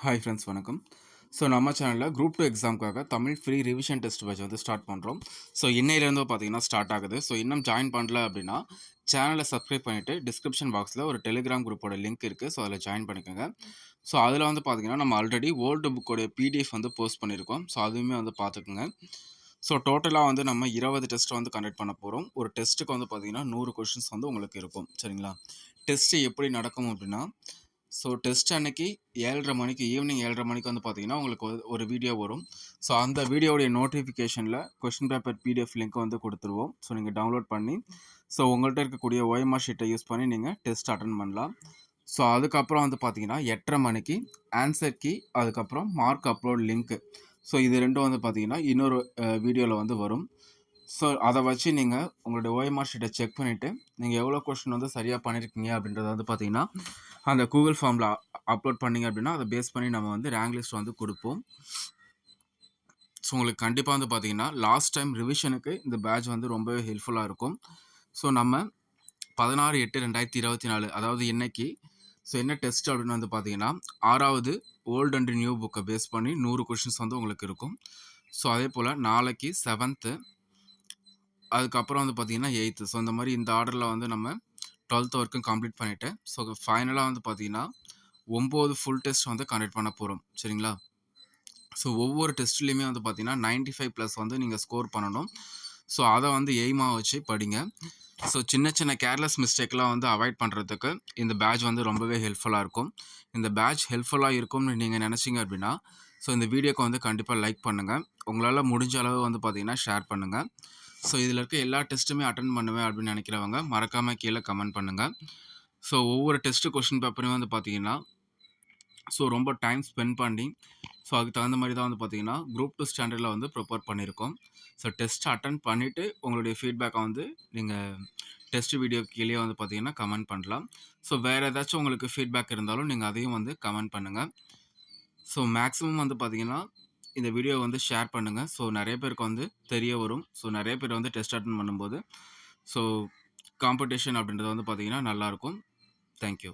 Hi friends வணக்கம். So நம்ம சேனலில் குரூப் 2 எக்ஸாமுக்காக Tamil free revision test batch வந்து ஸ்டார்ட் பண்ணுறோம். ஸோ இன்னையிலேருந்து பார்த்தீங்கன்னா ஸ்டார்ட் ஆகுது. ஸோ இன்னும் ஜாயின் பண்ணல அப்படின்னா சேனலை சப்ஸ்கிரைப் பண்ணிவிட்டு டிஸ்கிரிப்ஷன் பாக்ஸில் ஒரு டெலிகிராம் குரூப்போட லிங்க் இருக்குது. ஸோ அதில் ஜாயின் பண்ணிக்கோங்க. ஸோ அதில் வந்து பார்த்தீங்கன்னா நம்ம ஆல்ரெடி ஓல்டு புக்கோட பிடிஎஃப் வந்து போஸ்ட் பண்ணியிருக்கோம். ஸோ அதுவுமே வந்து பார்த்துக்குங்க. ஸோ டோட்டலாக வந்து நம்ம 20 டெஸ்ட் வந்து கண்டக்ட் பண்ண போகிறோம். ஒரு டெஸ்ட்டுக்கு வந்து பார்த்தீங்கன்னா 100 கொஷின்ஸ் வந்து உங்களுக்கு இருக்கும். சரிங்களா? டெஸ்ட்டு எப்படி நடக்கும் அப்படின்னா, ஸோ டெஸ்ட் அன்னைக்கு 7:30 மணிக்கு ஈவினிங் 7:30 மணிக்கு வந்து பார்த்தீங்கன்னா உங்களுக்கு ஒரு வீடியோ வரும். ஸோ அந்த வீடியோடைய நோட்டிஃபிகேஷனில் கொஸ்டின் பேப்பர் பிடிஎஃப் லிங்க் வந்து கொடுத்துருவோம். ஸோ நீங்கள் டவுன்லோட் பண்ணி ஸோ உங்கள்கிட்ட இருக்கக்கூடிய ஓஎம்ஆர் ஷீட்டை யூஸ் பண்ணி நீங்கள் டெஸ்ட் அட்டன் பண்ணலாம். ஸோ அதுக்கப்புறம் வந்து பார்த்தீங்கன்னா 8:30 மணிக்கு ஆன்சர் கீ, அதுக்கப்புறம் மார்க் அப்லோட் லிங்க்கு. ஸோ இது ரெண்டும் வந்து பார்த்தீங்கன்னா இன்னொரு வீடியோவில் வந்து வரும். ஸோ அதை வச்சு நீங்கள் உங்களுடைய ஓஎம்ஆர் ஷீட்டை செக் பண்ணிவிட்டு நீங்கள் எவ்வளோ கொஸ்டின் வந்து சரியாக பண்ணியிருக்கீங்க அப்படின்றத வந்து பார்த்தீங்கன்னா அந்த கூகுள் ஃபார்மில் அப்லோட் பண்ணிங்க அப்படின்னா அதை பேஸ் பண்ணி நம்ம வந்து ரேங்க் லிஸ்ட் வந்து கொடுப்போம். ஸோ உங்களுக்கு கண்டிப்பாக வந்து பார்த்தீங்கன்னா லாஸ்ட் டைம் ரிவிஷனுக்கு இந்த பேட்ச் வந்து ரொம்பவே ஹெல்ப்ஃபுல்லாக இருக்கும். ஸோ நம்ம 16/8/2024 அதாவது இன்னைக்கு ஸோ என்ன டெஸ்ட் அப்படின்னு வந்து பார்த்தீங்கன்னா 6வது ஓல்டு அண்ட் நியூ புக்கை பேஸ் பண்ணி 100 கொஷின்ஸ் வந்து உங்களுக்கு இருக்கும். ஸோ அதே போல் நாளைக்கு 7th, அதுக்கப்புறம் வந்து பார்த்தீங்கன்னா 8th. ஸோ இந்த மாதிரி இந்த ஆர்டரில் வந்து நம்ம 12th வரைக்கும் கம்ப்ளீட் பண்ணிவிட்டு ஸோ ஃபைனலாக வந்து பார்த்தீங்கன்னா 9 ஃபுல் டெஸ்ட் வந்து கண்டக்ட் பண்ண போகிறோம். சரிங்களா? ஸோ ஒவ்வொரு டெஸ்ட்லேயுமே வந்து பார்த்தீங்கன்னா 95+ வந்து நீங்கள் ஸ்கோர் பண்ணணும். ஸோ அதை வந்து எய்மாக வச்சு படிங்க. ஸோ சின்ன சின்ன கேர்லெஸ் மிஸ்டேக்லாம் வந்து அவாய்ட் பண்ணுறதுக்கு இந்த பேட்ச் வந்து ரொம்பவே ஹெல்ப்ஃபுல்லாக இருக்கும். இந்த பேட்ச் ஹெல்ப்ஃபுல்லாக இருக்கும்னு நீங்கள் நினச்சிங்க அப்படின்னா ஸோ இந்த வீடியோக்கு வந்து கண்டிப்பாக லைக் பண்ணுங்கள். உங்களால் முடிஞ்ச அளவு வந்து பார்த்தீங்கன்னா ஷேர் பண்ணுங்கள். ஸோ இதில் இருக்க எல்லா டெஸ்ட்டுமே அட்டன் பண்ணுவேன் அப்படின்னு நினைக்கிறவங்க மறக்காமல் கீழே கமெண்ட் பண்ணுங்கள். ஸோ ஒவ்வொரு டெஸ்ட்டு கொஷின் பேப்பரையும் வந்து பார்த்தீங்கன்னா ஸோ ரொம்ப டைம் ஸ்பெண்ட் பண்ணி ஸோ அதுக்கு தகுந்த மாதிரி தான் வந்து பார்த்தீங்கன்னா குரூப் 2 ஸ்டாண்டர்டில் வந்து ப்ரிப்பேர் பண்ணியிருக்கோம். ஸோ டெஸ்ட் அட்டன் பண்ணிவிட்டு உங்களுடைய ஃபீட்பேக்கை வந்து நீங்கள் டெஸ்ட் வீடியோ கீழே வந்து பார்த்தீங்கன்னா கமெண்ட் பண்ணலாம். ஸோ வேறு ஏதாச்சும் உங்களுக்கு ஃபீட்பேக் இருந்தாலும் நீங்கள் அதையும் வந்து கமெண்ட் பண்ணுங்கள். ஸோ மேக்ஸிமம் வந்து பார்த்தீங்கன்னா இந்த வீடியோ வந்து ஷேர் பண்ணுங்கள். ஸோ நிறைய பேருக்கு வந்து தெரிய வரும். ஸோ நிறைய பேர் வந்து டெஸ்ட் அட்டன் பண்ணும்போது ஸோ காம்படிஷன் அப்படின்றது வந்து பார்த்தீங்கன்னா நல்லாயிருக்கும். தேங்க்யூ.